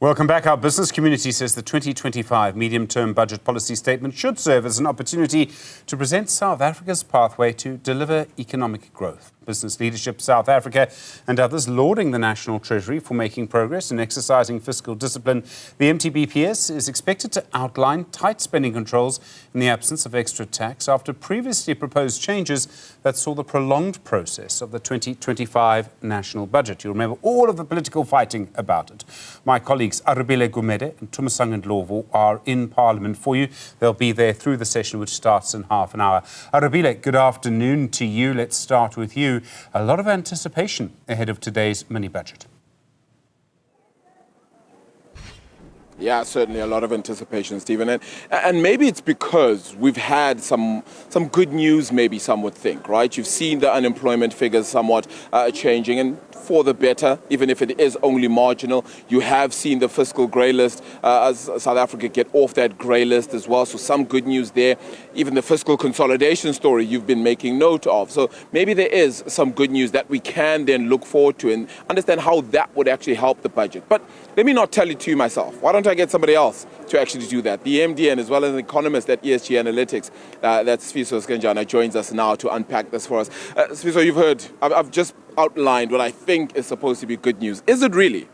Welcome back. Our business community says the 2025 medium-term budget policy statement should serve as an opportunity to present South Africa's pathway to deliver economic growth. Business Leadership South Africa and others lauding the National Treasury for making progress in exercising fiscal discipline. The MTBPS is expected to outline tight spending controls in the absence of extra tax after previously proposed changes that saw the prolonged process of the 2025 national budget. You remember all of the political fighting about it. My colleagues Arabile, Gumede and Tumisang and Ndlovu are in Parliament for you. They'll be there through the session, which starts in half an hour. Arabile, good afternoon to you. Let's start with you. A lot of anticipation ahead of today's mini-budget. Yeah, certainly a lot of anticipation, Stephen. And maybe it's because we've had some good news, maybe some would think, right? You've seen the unemployment figures somewhat changing, and for the better, even if it is only marginal. You have seen the fiscal grey list as South Africa get off that grey list as well. So some good news there. Even the fiscal consolidation story you've been making note of. So maybe there is some good news that we can then look forward to and understand how that would actually help the budget. But let me not tell it to you myself. Why don't I get somebody else to actually do that? The MD and as well as an economist at ESG Analytics, that's Fiscal Skenjana, joins us now to unpack this for us. Fiscal, you've heard, I've just outlined what I think is supposed to be good news. Is it really?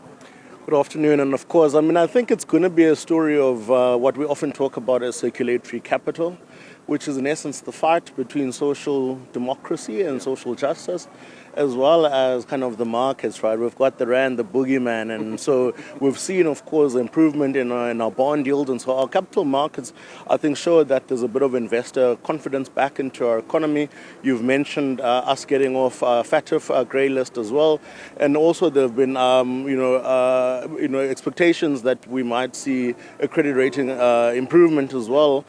Good afternoon, and of course, I think it's going to be a story of what we often talk about as circulatory capital, which is in essence the fight between social democracy and social justice, as well as kind of the markets, right? We've got the rand, the boogeyman, and so we've seen, of course, improvement in our bond yields, and so our capital markets, I think, show that there's a bit of investor confidence back into our economy. You've mentioned us getting off FATF grey list as well, and also there have been, expectations that we might see a credit rating improvement as well,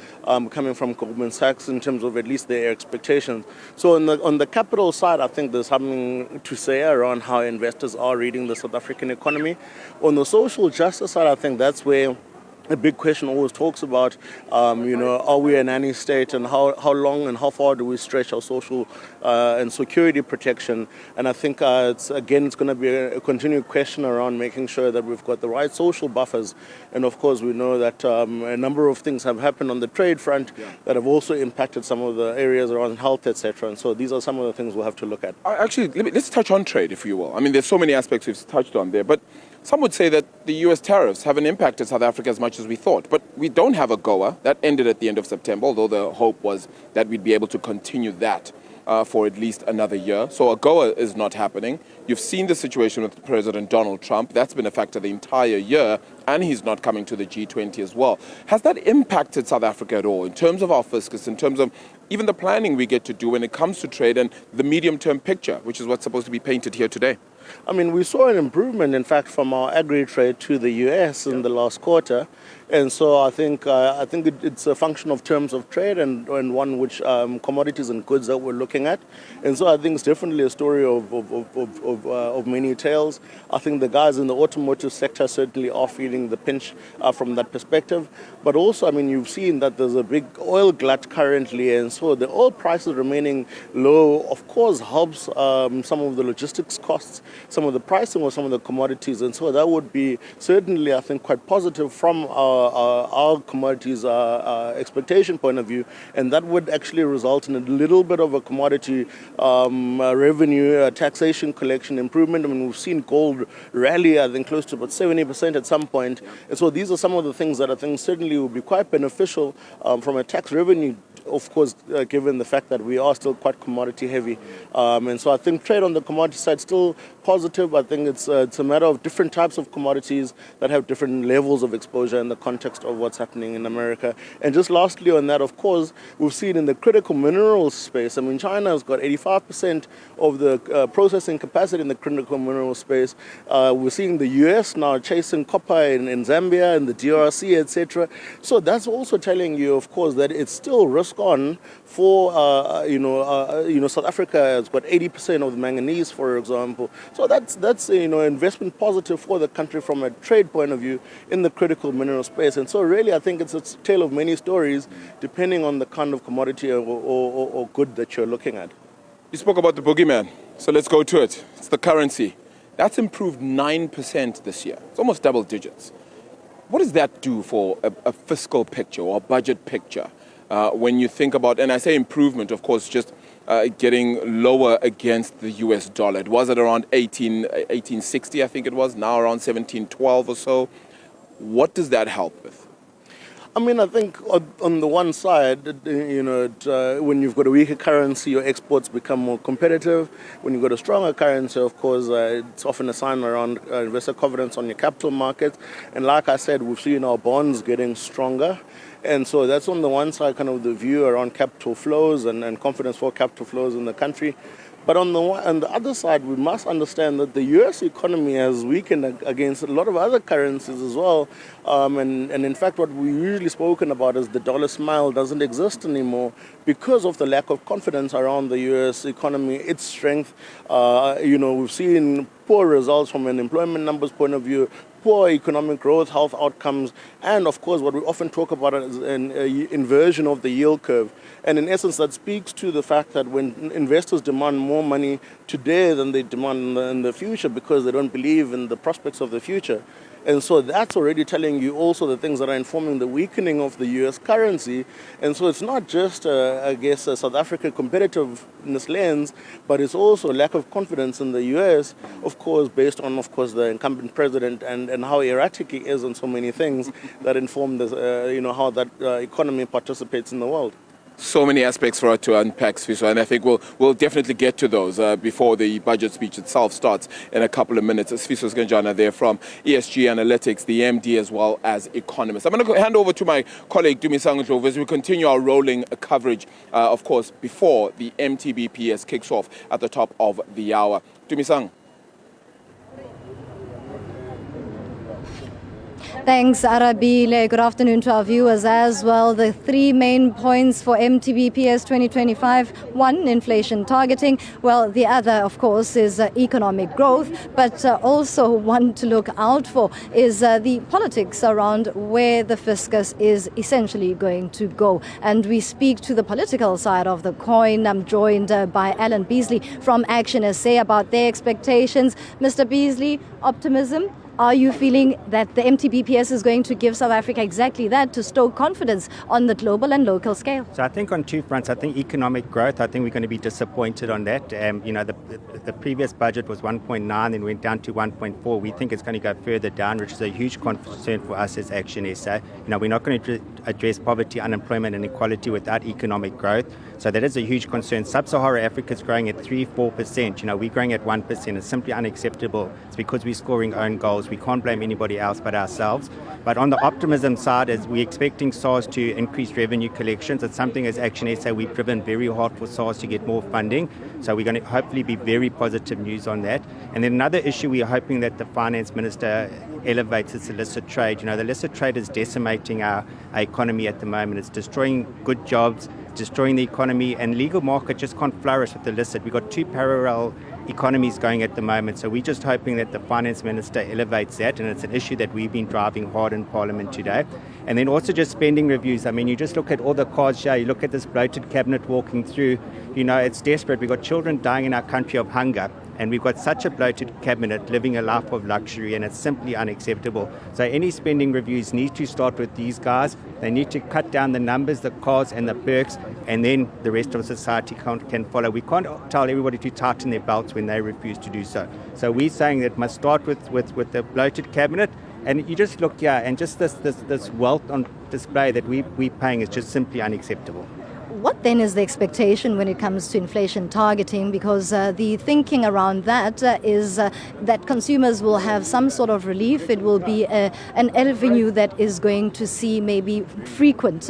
coming from Goldman Sachs in terms of at least their expectations. So on the capital side, I think there's something to say around how investors are reading the South African economy. On the social justice side, I think that's where a big question always talks about, are we a nanny state, and how long and how far do we stretch our social and security protection? And I think it's going to be a continued question around making sure that we've got the right social buffers. And of course, we know that a number of things have happened on the trade front that have also impacted some of the areas around health, etc. And so these are some of the things we'll have to look at. Actually, let's touch on trade, if you will. I mean, there's so many aspects we've touched on there, but some would say that the U.S. tariffs haven't impacted South Africa as much as we thought. But we don't have a GOA. That ended at the end of September, although the hope was that we'd be able to continue that for at least another year. So a GOA is not happening. You've seen the situation with President Donald Trump. That's been a factor the entire year, and he's not coming to the G20 as well. Has that impacted South Africa at all in terms of our fiscus, in terms of even the planning we get to do when it comes to trade and the medium-term picture, which is what's supposed to be painted here today? I mean, we saw an improvement, in fact, from our agri-trade to the U.S. in the last quarter. And so I think it's a function of terms of trade and one which commodities and goods that we're looking at. And so I think it's definitely a story of many tales. I think the guys in the automotive sector certainly are feeling the pinch from that perspective. But also, I mean, you've seen that there's a big oil glut currently. And so the oil prices remaining low, of course, helps some of the logistics costs, some of the pricing of some of the commodities. And so that would be certainly, I think, quite positive from our commodities expectation point of view, and that would actually result in a little bit of a commodity revenue taxation collection improvement. I mean, we've seen gold rally, I think, close to about 70% at some point. And so these are some of the things that I think certainly will be quite beneficial from a tax revenue, of course, given the fact that we are still quite commodity heavy. And so I think trade on the commodity side still positive. I think it's a matter of different types of commodities that have different levels of exposure in the context of what's happening in America. And just lastly on that, of course, we've seen in the critical minerals space, I mean, China has got 85% of the processing capacity in the critical mineral space. We're seeing the US now chasing copper in Zambia and the DRC, etc. So that's also telling you, of course, that it's still risk on for, South Africa has got 80% of the manganese, for example. So that's investment positive for the country from a trade point of view in the critical mineral space. And so really, I think it's a tale of many stories, depending on the kind of commodity or good that you're looking at. You spoke about the boogeyman, so let's go to it. It's the currency. That's improved 9% this year. It's almost double digits. What does that do for a fiscal picture or a budget picture when you think about, and I say improvement, of course, just getting lower against the US dollar? It was at around 1860, I think it was, now around 1712 or so. What does that help with? I mean, I think on the one side, when you've got a weaker currency, your exports become more competitive. When you've got a stronger currency, of course, it's often a sign around investor confidence on your capital markets. And like I said, we've seen our bonds getting stronger. And so that's on the one side, kind of the view around capital flows and confidence for capital flows in the country. But on the other side, we must understand that the U.S. economy has weakened against a lot of other currencies as well. And in fact, what we usually spoken about is the dollar smile doesn't exist anymore because of the lack of confidence around the U.S. economy, its strength. We've seen poor results from an employment numbers point of view, poor economic growth, health outcomes, and of course what we often talk about is an inversion of the yield curve. And in essence, that speaks to the fact that when investors demand more money today than they demand in the future because they don't believe in the prospects of the future. And so that's already telling you also the things that are informing the weakening of the U.S. currency. And so it's not just, a South Africa competitiveness lens, but it's also lack of confidence in the U.S., of course, based on, of course, the incumbent president and how erratic he is on so many things that inform this, how that economy participates in the world. So many aspects for us to unpack, Sfiso, and I think we'll definitely get to those before the budget speech itself starts in a couple of minutes. Sfiso Sganjana there from ESG Analytics, the MD as well as economist. I'm going to hand over to my colleague Tumisang Ndlovu as we continue our rolling coverage, of course, before the MTBPS kicks off at the top of the hour. Tumisang. Thanks, Arabile. Good afternoon to our viewers as well. The three main points for MTBPS 2025. One, inflation targeting. Well, the other, of course, is economic growth. But also one to look out for is the politics around where the fiscus is essentially going to go. And we speak to the political side of the coin. I'm joined by Alan Beasley from Action SA about their expectations. Mr. Beasley, optimism? Are you feeling that the MTBPS is going to give South Africa exactly that, to stoke confidence on the global and local scale? So I think on two fronts. I think economic growth, I think we're going to be disappointed on that. The previous budget was 1.9 and went down to 1.4. We think it's going to go further down, which is a huge concern for us as Action SA. We're not going to address poverty, unemployment and inequality without economic growth. So that is a huge concern. Sub-Saharan Africa is growing at 3-4%. We're growing at 1%. It's simply unacceptable. It's because we're scoring own goals. We can't blame anybody else but ourselves. But on the optimism side, as we're expecting SARS to increase revenue collections, it's something as Action SA we've driven very hard for SARS to get more funding. So we're going to hopefully be very positive news on that. And then another issue, we are hoping that the finance minister elevates its illicit trade. The illicit trade is decimating our economy at the moment. It's destroying good jobs, destroying the economy, and legal market just can't flourish with illicit. We've got two parallel economies going at the moment, so we're just hoping that the finance minister elevates that, and it's an issue that we've been driving hard in Parliament today. And then also just spending reviews. You just look at all the cards here, you look at this bloated cabinet walking through, it's desperate. We've got children dying in our country of hunger, and we've got such a bloated cabinet living a life of luxury, and it's simply unacceptable. So any spending reviews need to start with these guys. They need to cut down the numbers, the cards and the perks, and then the rest of society can follow. We can't tell everybody to tighten their belts when they refuse to do so. So we're saying that it must start with the bloated cabinet. And you just look here, and just this wealth on display that we're paying is just simply unacceptable. What then is the expectation when it comes to inflation targeting? Because the thinking around that is that consumers will have some sort of relief. It will be an avenue that is going to see maybe frequent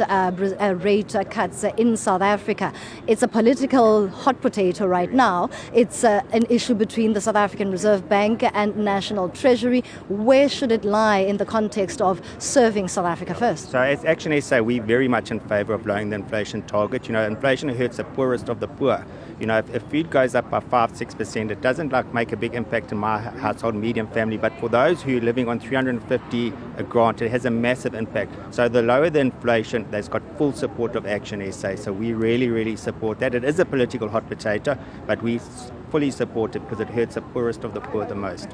rate cuts in South Africa. It's a political hot potato right now. It's an issue between the South African Reserve Bank and National Treasury. Where should it lie in the context of serving South Africa first? So as Action SA, we're very much in favour of lowering the inflation target. Inflation hurts the poorest of the poor. If food goes up by 5-6%, it doesn't make a big impact in my household, medium family, but for those who are living on 350 a grant, it has a massive impact. So the lower the inflation, that's got full support of Action SA. So we really, really support that. It is a political hot potato, but we fully support it because it hurts the poorest of the poor the most.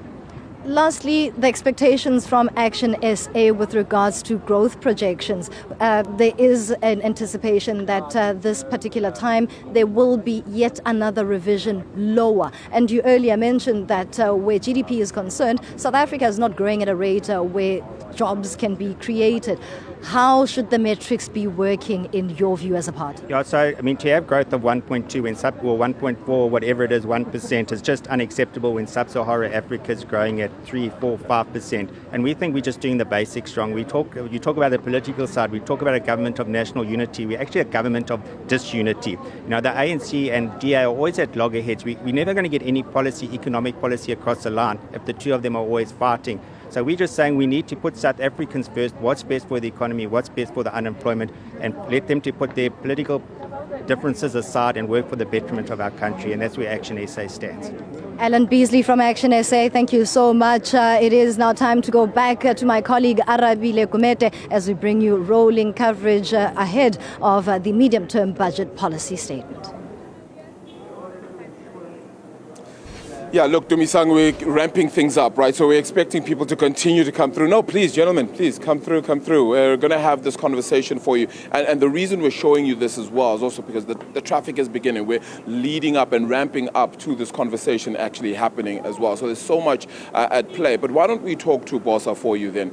Lastly, the expectations from Action SA with regards to growth projections. There is an anticipation that this particular time there will be yet another revision lower. And you earlier mentioned that where GDP is concerned, South Africa is not growing at a rate where jobs can be created. How should the metrics be working in your view as a party? Yeah, so I mean, to have growth of 1.2 when or 1.4, whatever it is, 1% is just unacceptable when sub-Saharan Africa is growing at 3, 4, 5%. And we think we're just doing the basics wrong. You talk about the political side, we talk about a government of national unity. We're actually a government of disunity. You know, the ANC and DA are always at loggerheads. We're never going to get any policy, economic policy across the line if the two of them are always fighting. So we're just saying we need to put South Africans first, what's best for the economy, what's best for the unemployment, and let them to put their political differences aside and work for the betterment of our country, and that's where Action SA stands. Alan Beasley from Action SA, thank you so much. It is now time to go back to my colleague Arabile Gumede as we bring you rolling coverage ahead of the medium-term budget policy statement. Yeah, look, Tumisang, we're ramping things up, right? So we're expecting people to continue to come through. No, please, gentlemen, please, come through. We're going to have this conversation for you. And the reason we're showing you this as well is also because the traffic is beginning. We're leading up and ramping up to this conversation actually happening as well. So there's so much at play. But why don't we talk to Bossa for you then?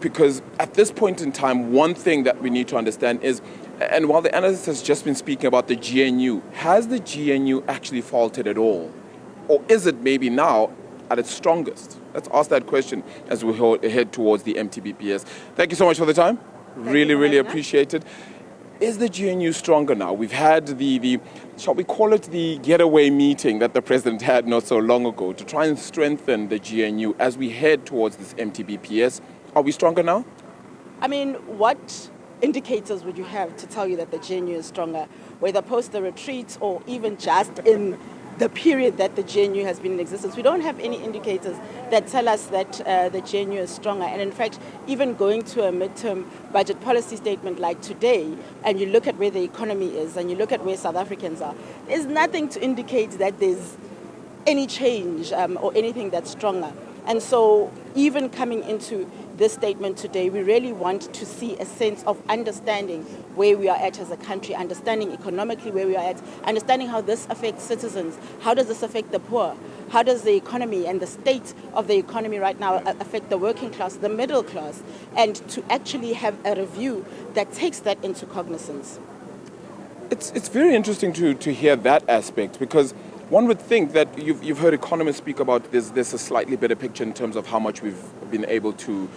Because at this point in time, one thing that we need to understand is, and while the analyst has just been speaking about the GNU, has the GNU actually faltered at all? Or is it maybe now at its strongest? Let's ask that question as we head towards the MTBPS. Thank you so much for the time. Really appreciate it. Is the GNU stronger now? We've had the shall we call it the getaway meeting that the president had not so long ago to try and strengthen the GNU as we head towards this MTBPS. Are we stronger now? I mean, what indicators would you have to tell you that the GNU is stronger, whether post the retreat or even just in the period that the GNU has been in existence? We don't have any indicators that tell us that the GNU is stronger. And in fact, even going to a midterm budget policy statement like today, and you look at where the economy is, and you look at where South Africans are, there's nothing to indicate that there's any change or anything that's stronger. And so even coming into this statement today, we really want to see a sense of understanding where we are at as a country, understanding economically where we are at, understanding how this affects citizens, how does this affect the poor, how does the economy and the state of the economy right now affect the working class, the middle class, and to actually have a review that takes that into cognizance. It's very interesting to hear that aspect, because one would think that you've heard economists speak about there's a slightly better picture in terms of how much we've been able to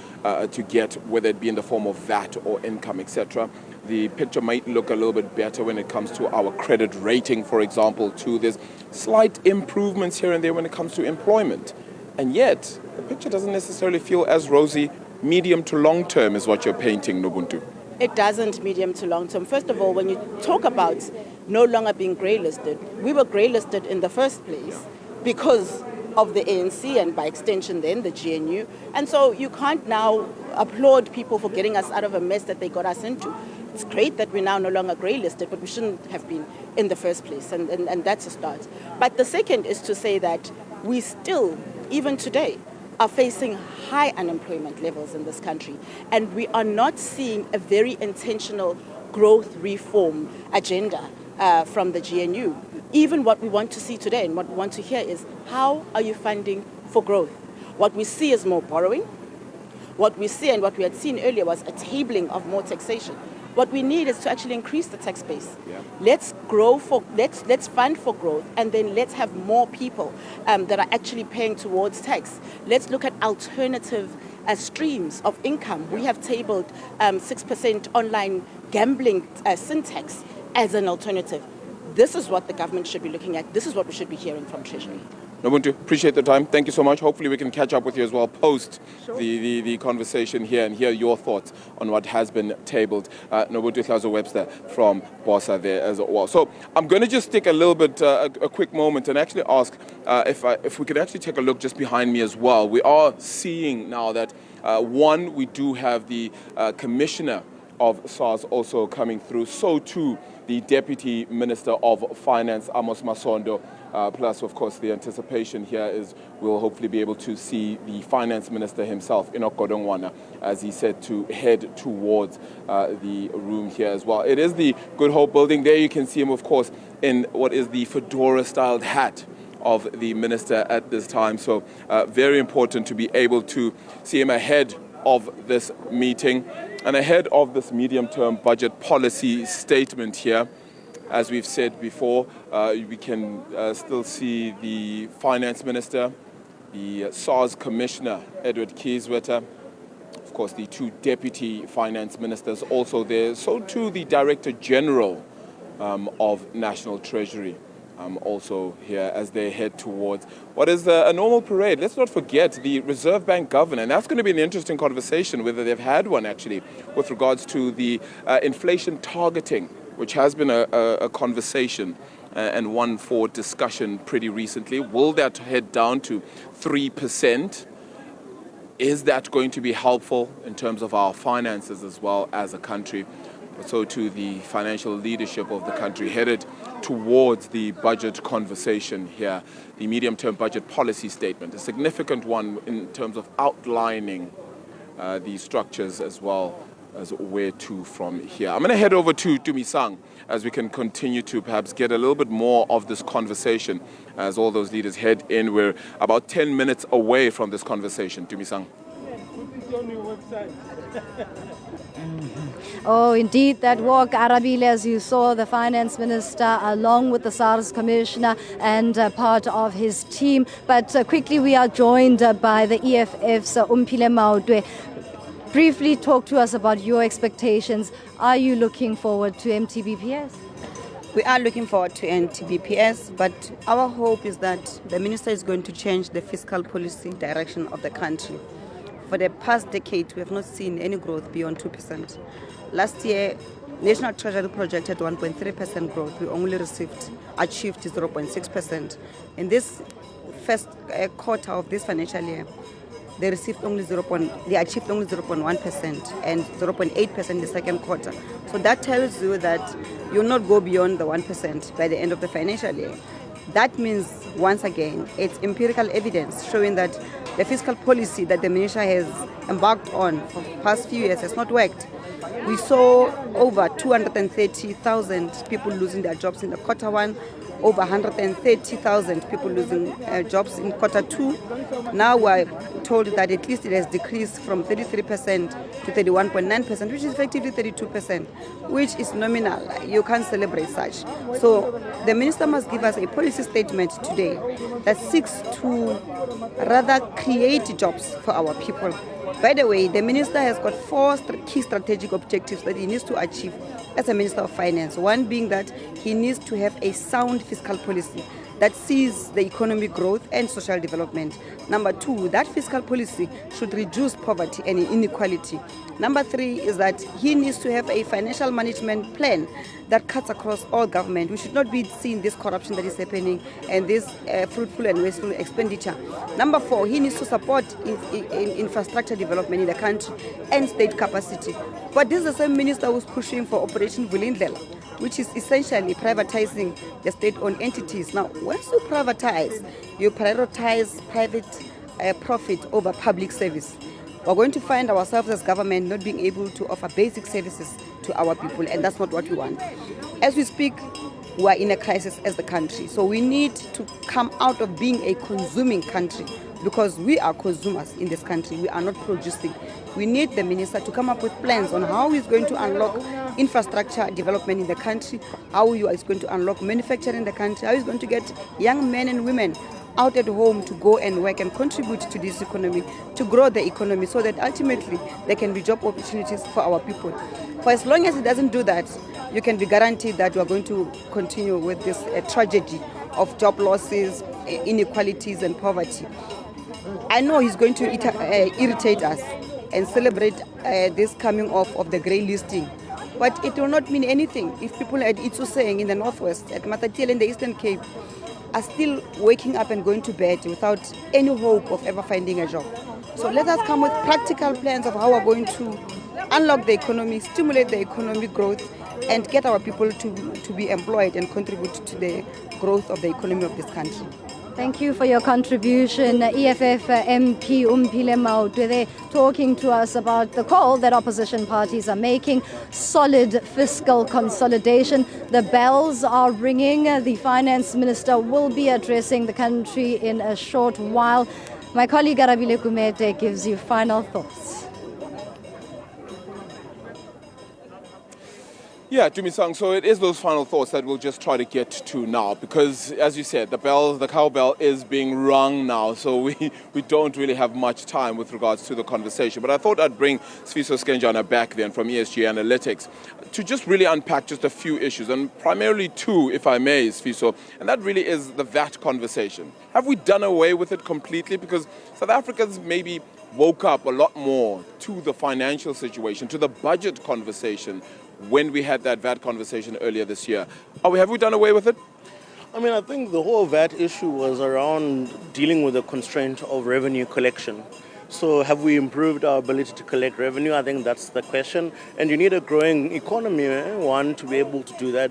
get, whether it be in the form of VAT or income, etc. The picture might look a little bit better when it comes to our credit rating, for example, too. There's slight improvements here and there when it comes to employment. And yet, the picture doesn't necessarily feel as rosy. Medium to long term is what you're painting, Ndlovu. It doesn't medium to long term. First of all, when you talk about no longer being grey-listed, we were grey-listed in the first place because of the ANC and by extension then the GNU. And so you can't now applaud people for getting us out of a mess that they got us into. It's great that we're now no longer grey-listed, but we shouldn't have been in the first place, and that's a start. But the second is to say that we still, even today, are facing high unemployment levels in this country, and we are not seeing a very intentional growth reform agenda from the GNU. Even what we want to see today and what we want to hear is, how are you funding for growth? What we see is more borrowing. What we see and what we had seen earlier was a tabling of more taxation. What we need is to actually increase the tax base. Yeah. Let's fund for growth, and then let's have more people that are actually paying towards tax. Let's look at alternative streams of income. We have tabled 6% online gambling syntax as an alternative. This is what the government should be looking at. This is what we should be hearing from Treasury. Ndlovu, appreciate the time. Thank you so much. Hopefully we can catch up with you as well post the conversation here and hear your thoughts on what has been tabled. Ndlovu Webster from Bossa there as well. So I'm going to just take a little bit, a quick moment and actually ask if we could actually take a look just behind me as well. We are seeing now that, one, we do have the Commissioner of SARS also coming through. So too, the Deputy Minister of Finance, Amos Masondo, Plus, of course, the anticipation here is we'll hopefully be able to see the finance minister himself, Enoch Godongwana, as he said, to head towards the room here as well. It is the Good Hope building. There you can see him, of course, in what is the fedora-styled hat of the minister at this time. So very important to be able to see him ahead of this meeting and ahead of this medium-term budget policy statement here. As we've said before, we can still see the finance minister, the SARS commissioner, Edward Kieswetter, of course, the two deputy finance ministers also there, so too the Director General of National Treasury also here as they head towards what is a normal parade. Let's not forget the Reserve Bank governor, and that's going to be an interesting conversation, whether they've had one actually, with regards to the inflation targeting, which has been a conversation and one for discussion pretty recently. Will that head down to 3%? Is that going to be helpful in terms of our finances as well as a country? But so to the financial leadership of the country headed towards the budget conversation here, the medium-term budget policy statement, a significant one in terms of outlining the structures as well as where to from here. I'm going to head over to Tumisang as we can continue to perhaps get a little bit more of this conversation as all those leaders head in. We're about 10 minutes away from this conversation. Tumisang. Oh, indeed, that walk, Arabile, as you saw, the finance minister along with the SARS commissioner and part of his team. But quickly, we are joined by the EFF's Umphile Mautwe. Briefly talk to us about your expectations. Are you looking forward to MTBPS? We are looking forward to MTBPS, but our hope is that the minister is going to change the fiscal policy direction of the country. For the past decade, we have not seen any growth beyond 2%. Last year, National Treasury projected 1.3% growth. We only achieved 0.6%. In this first quarter of this financial year, they achieved only 0.1% and 0.8% in the second quarter. So that tells you that you'll not go beyond the 1% by the end of the financial year. That means, once again, it's empirical evidence showing that the fiscal policy that the minister has embarked on for the past few years has not worked. We saw over 230,000 people losing their jobs in the quarter one, over 130,000 people losing jobs in quarter two. Now we're told that at least it has decreased from 33% to 31.9%, which is effectively 32%, which is nominal. You can't celebrate such. So the minister must give us a policy statement today that seeks to rather create jobs for our people. By the way, the minister has got 4 key strategic objectives that he needs to achieve as a Minister of Finance. One being that he needs to have a sound fiscal policy that sees the economic growth and social development. Number 2, that fiscal policy should reduce poverty and inequality. Number 3 is that he needs to have a financial management plan that cuts across all government. We should not be seeing this corruption that is happening and this fruitful and wasteful expenditure. Number 4, he needs to support infrastructure development in the country and state capacity. But this is the same minister who's pushing for Operation Vulindlela, which is essentially privatizing the state-owned entities. Now, once you privatize, you prioritize private profit over public service. We're going to find ourselves as government not being able to offer basic services to our people, and that's not what we want. As we speak, we are in a crisis as the country, so we need to come out of being a consuming country, because we are consumers in this country. We are not producing. We need the minister to come up with plans on how he's going to unlock infrastructure development in the country, how he is going to unlock manufacturing in the country, how he's going to get young men and women out at home to go and work and contribute to this economy, to grow the economy, so that ultimately there can be job opportunities for our people. For as long as he doesn't do that, you can be guaranteed that we are going to continue with this tragedy of job losses, inequalities and poverty. I know he's going to irritate us and celebrate this coming off of the grey listing, but it will not mean anything if people at Itsoseng in the northwest, at Matatiele in the Eastern Cape, are still waking up and going to bed without any hope of ever finding a job. So let us come with practical plans of how we're going to unlock the economy, stimulate the economic growth, and get our people to be employed and contribute to the growth of the economy of this country. Thank you for your contribution. EFF MP Umpile Mautwe, they're talking to us about the call that opposition parties are making, solid fiscal consolidation. The bells are ringing. The finance minister will be addressing the country in a short while. My colleague Arabile Gumede gives you final thoughts. Yeah, Tumisang, so it is those final thoughts that we'll just try to get to now because, as you said, the cowbell is being rung now, so we don't really have much time with regards to the conversation. But I thought I'd bring Sfiso Skenjana back then from ESG Analytics to just really unpack just a few issues, and primarily two, if I may, Sfiso, and that really is the VAT conversation. Have we done away with it completely? Because South Africans maybe woke up a lot more to the financial situation, to the budget conversation, when we had that VAT conversation earlier this year. Have we done away with it? I mean, I think the whole VAT issue was around dealing with the constraint of revenue collection. So have we improved our ability to collect revenue? I think that's the question. And you need a growing economy, one, to be able to do that.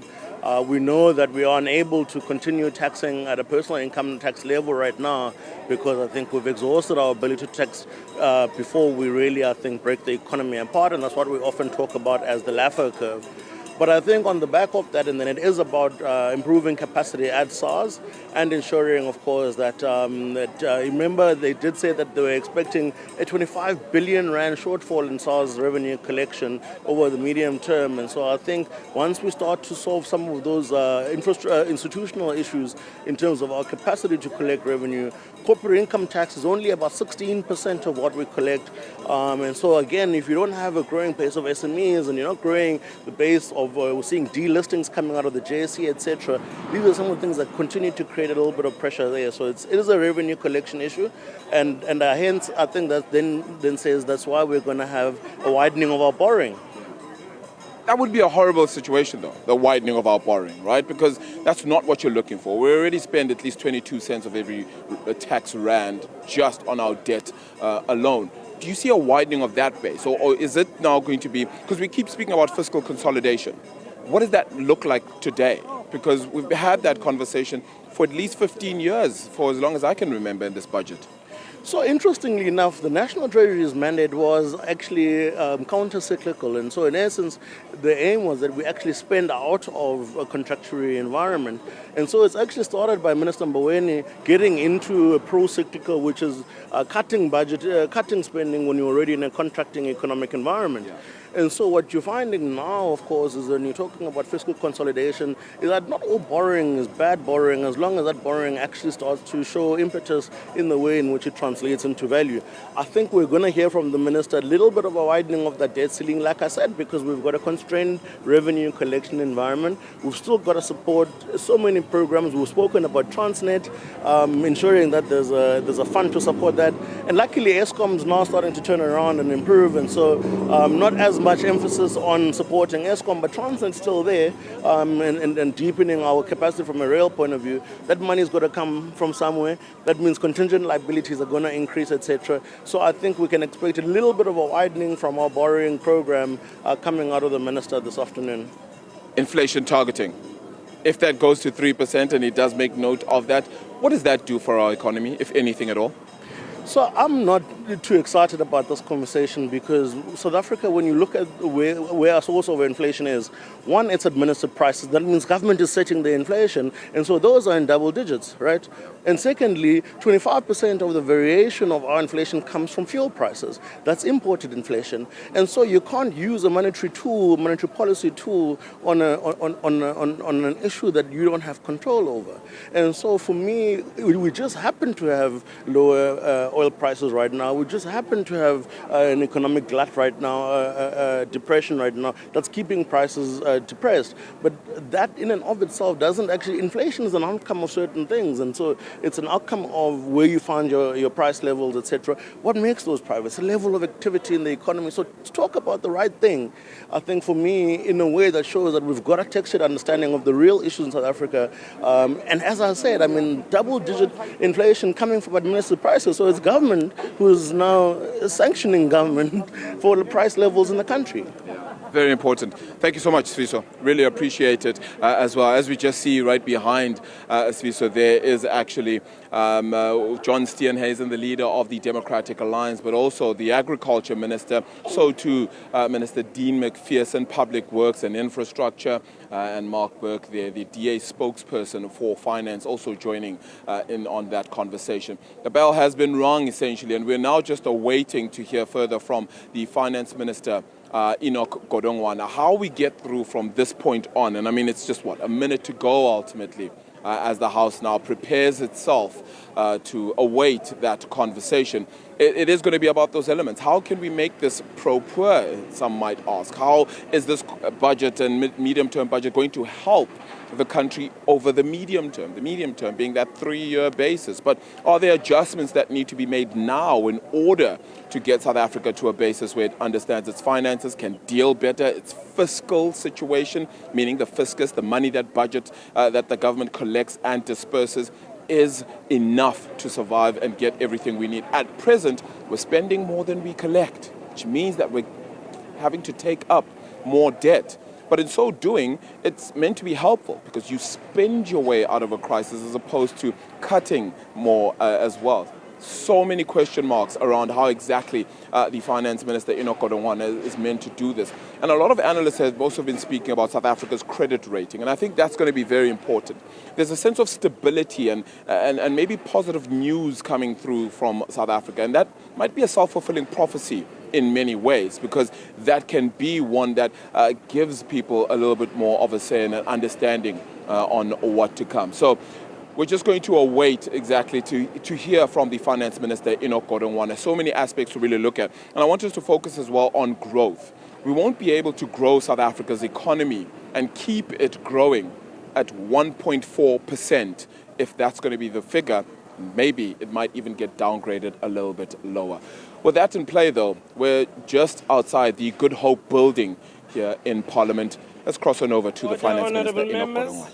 We know that we are unable to continue taxing at a personal income tax level right now because I think we've exhausted our ability to tax before we really, I think, break the economy apart. And that's what we often talk about as the Laffer curve. But I think on the back of that, and then it is about improving capacity at SARS and ensuring, of course, that, remember, they did say that they were expecting a 25 billion rand shortfall in SARS revenue collection over the medium term. And so I think once we start to solve some of those institutional issues in terms of our capacity to collect revenue, corporate income tax is only about 16% of what we collect. And so again, if you don't have a growing base of SMEs and you're not growing the base of we're seeing delistings coming out of the JSE, etc. These are some of the things that continue to create a little bit of pressure there. So it is a revenue collection issue, and hence I think that then says that's why we're going to have a widening of our borrowing. That would be a horrible situation, though, the widening of our borrowing, right? Because that's not what you're looking for. We already spend at least 22 cents of every tax rand just on our debt alone. Do you see a widening of that base? Or is it now going to be, because we keep speaking about fiscal consolidation, what does that look like today? Because we've had that conversation for at least 15 years, for as long as I can remember in this budget. So interestingly enough, the National Treasury's mandate was actually counter-cyclical. And so in essence, the aim was that we actually spend out of a contractory environment. And so it's actually started by Minister Mboweni getting into a pro-cyclical, which is cutting budget, cutting spending when you're already in a contracting economic environment. Yeah. And so what you're finding now, of course, is when you're talking about fiscal consolidation, is that not all borrowing is bad borrowing, as long as that borrowing actually starts to show impetus in the way in which it translates into value. I think we're going to hear from the minister a little bit of a widening of that debt ceiling, like I said, because we've got a constrained revenue collection environment. We've still got to support so many programs. We've spoken about Transnet, ensuring that there's a fund to support that. And luckily, Eskom's now starting to turn around and improve, and so not as much emphasis on supporting Eskom, but Transnet's still there and deepening our capacity from a rail point of view. That money is going to come from somewhere. That means contingent liabilities are going to increase, etc. So I think we can expect a little bit of a widening from our borrowing program coming out of the minister this afternoon. Inflation targeting. If that goes to 3% and he does make note of that, what does that do for our economy, if anything at all? So I'm not too excited about this conversation because South Africa, when you look at where our source of inflation is, one, it's administered prices. That means government is setting the inflation, and so those are in double digits, right? And secondly, 25% of the variation of our inflation comes from fuel prices. That's imported inflation. And so you can't use a monetary policy tool on an issue that you don't have control over. And so for me, we just happen to have lower oil prices right now. We just happen to have an economic glut right now, depression right now, that's keeping prices depressed. But that in and of itself doesn't actually, inflation is an outcome of certain things. And so it's an outcome of where you find your price levels, etc. What makes those prices? The level of activity in the economy. So to talk about the right thing, I think for me, in a way that shows that we've got a textured understanding of the real issues in South Africa. And as I said, I mean, double-digit inflation coming from administered prices. So it's government who is now sanctioning government for the price levels in the country. Very important. Thank you so much, Sviso. Really appreciate it as well. As we just see right behind Sviso, there is actually John Steenhuisen, the leader of the Democratic Alliance, but also the Agriculture Minister, so too Minister Dean McPherson, Public Works and Infrastructure, and Mark Burke, the DA spokesperson for Finance, also joining in on that conversation. The bell has been rung, essentially, and we're now just awaiting to hear further from the Finance Minister, Enoch Godongwana, how we get through from this point on. And I mean, it's just, a minute to go ultimately, as the House now prepares itself to await that conversation. It is going to be about those elements. How can we make this pro-poor, some might ask? How is this budget and medium-term budget going to help the country over the medium term being that 3-year basis? But are there adjustments that need to be made now in order to get South Africa to a basis where it understands its finances, can deal better, its fiscal situation, meaning the fiscus, the money that that the government collects and disperses, is enough to survive and get everything we need? At present, we're spending more than we collect, which means that we're having to take up more debt. But in so doing, it's meant to be helpful because you spend your way out of a crisis as opposed to cutting more as well. So many question marks around how exactly the Finance Minister, Enoch Godongwana, is meant to do this. And a lot of analysts have also been speaking about South Africa's credit rating, and I think that's going to be very important. There's a sense of stability and maybe positive news coming through from South Africa, and that might be a self-fulfilling prophecy in many ways, because that can be one that gives people a little bit more of a say and an understanding on what to come. So we're just going to await exactly to hear from the Finance Minister, Enoch Godongwana. So many aspects to really look at. And I want us to focus as well on growth. We won't be able to grow South Africa's economy and keep it growing at 1.4% if that's going to be the figure. Maybe it might even get downgraded a little bit lower. With that in play, though, we're just outside the Good Hope building here in Parliament. Let's cross on over to the Finance Minister, Enoch Godongwana.